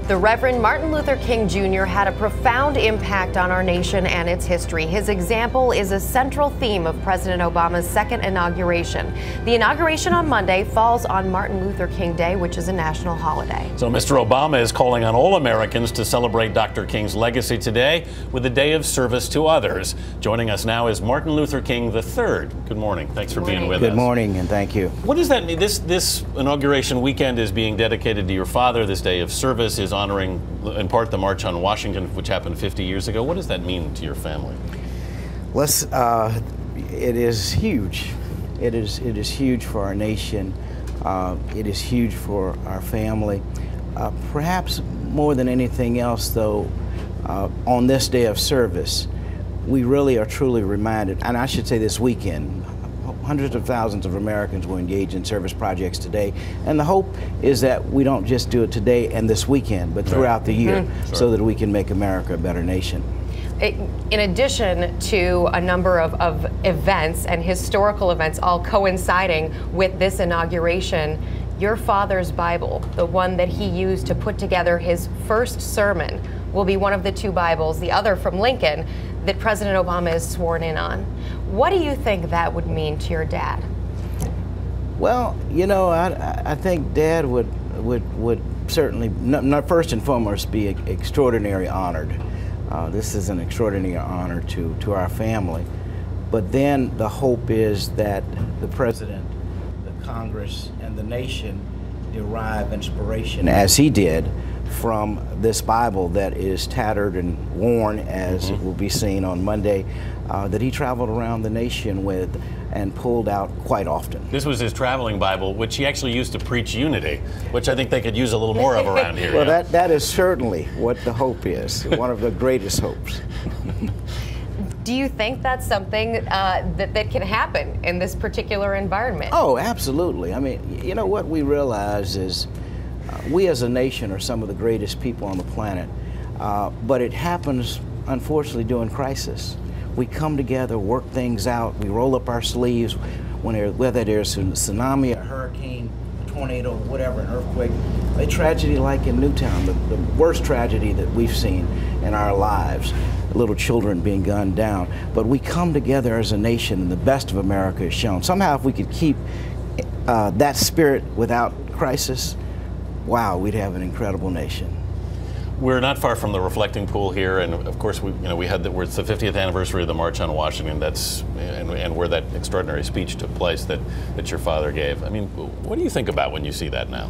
The Reverend Martin Luther King Jr. had a profound impact on our nation and its history. His example is a central theme of President Obama's second inauguration. The inauguration on Monday falls on Martin Luther King Day, which is a national holiday. So Mr. Obama is calling on all Americans to celebrate Dr. King's legacy today with a day of service to others. Joining us now is Martin Luther King III. Good morning. Thanks for being with us. Good morning, and thank you. What does that mean? This inauguration weekend is being dedicated to your father. This day of service is honoring, in part, the March on Washington, which happened 50 years ago. What does that mean to your family? It is huge. It is huge for our nation. It is huge for our family. Perhaps more than anything else, though, on this day of service, we really are truly reminded, and I should say this weekend, hundreds of thousands of Americans will engage in service projects today, and the hope is that we don't just do it today and this weekend, but throughout the year, so that we can make America a better nation. In addition to a number of events and historical events all coinciding with this inauguration, your father's Bible, the one that he used to put together his first sermon, will be one of the two Bibles, the other from Lincoln, that President Obama is sworn in on. What do you think that would mean to your dad? Well, you know, I think Dad would certainly, not first and foremost, be extraordinarily honored. This is an extraordinary honor to our family. But then the hope is that the President, the Congress, and the nation derive inspiration, as he did, from this Bible that is tattered and worn, as it will be seen on Monday, that he traveled around the nation with and pulled out quite often. This was his traveling Bible, which he actually used to preach unity, which I think they could use a little more of around here. Well, that is certainly what the hope is, one of the greatest hopes. Do you think that's something that can happen in this particular environment? Oh, absolutely. I mean, you know, what we realize is we as a nation are some of the greatest people on the planet, but it happens, unfortunately, during crisis. We come together, work things out, we roll up our sleeves whether there's a tsunami, a hurricane, a tornado, whatever, an earthquake, a tragedy like in Newtown, the worst tragedy that we've seen in our lives, little children being gunned down. But we come together as a nation, and the best of America is shown. Somehow, if we could keep that spirit without crisis, wow, we'd have an incredible nation. We're not far from the reflecting pool here, and of course, it's the 50th anniversary of the March on Washington. And where that extraordinary speech took place that your father gave. I mean, what do you think about when you see that now?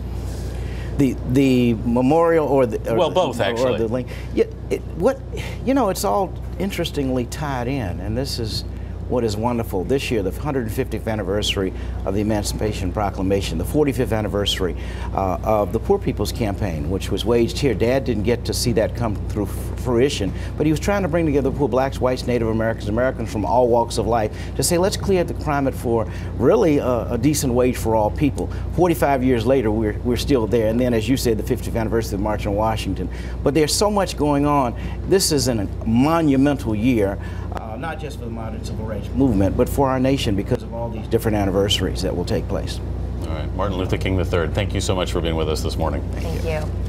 The memorial, or both actually. Or the link. Yeah, it's all interestingly tied in, and this is what is wonderful. This year, the 150th anniversary of the Emancipation Proclamation, the 45th anniversary of the Poor People's Campaign, which was waged here. Dad didn't get to see that come through fruition, but he was trying to bring together poor blacks, whites, Native Americans, Americans from all walks of life to say, let's clear the climate for really a decent wage for all people. 45 years later, we're still there. And then, as you said, the 50th anniversary of the March on Washington. But there's so much going on. This is a monumental year. Not just for the modern civil rights movement, but for our nation, because of all these different anniversaries that will take place. All right, Martin Luther King III, thank you so much for being with us this morning. Thank you.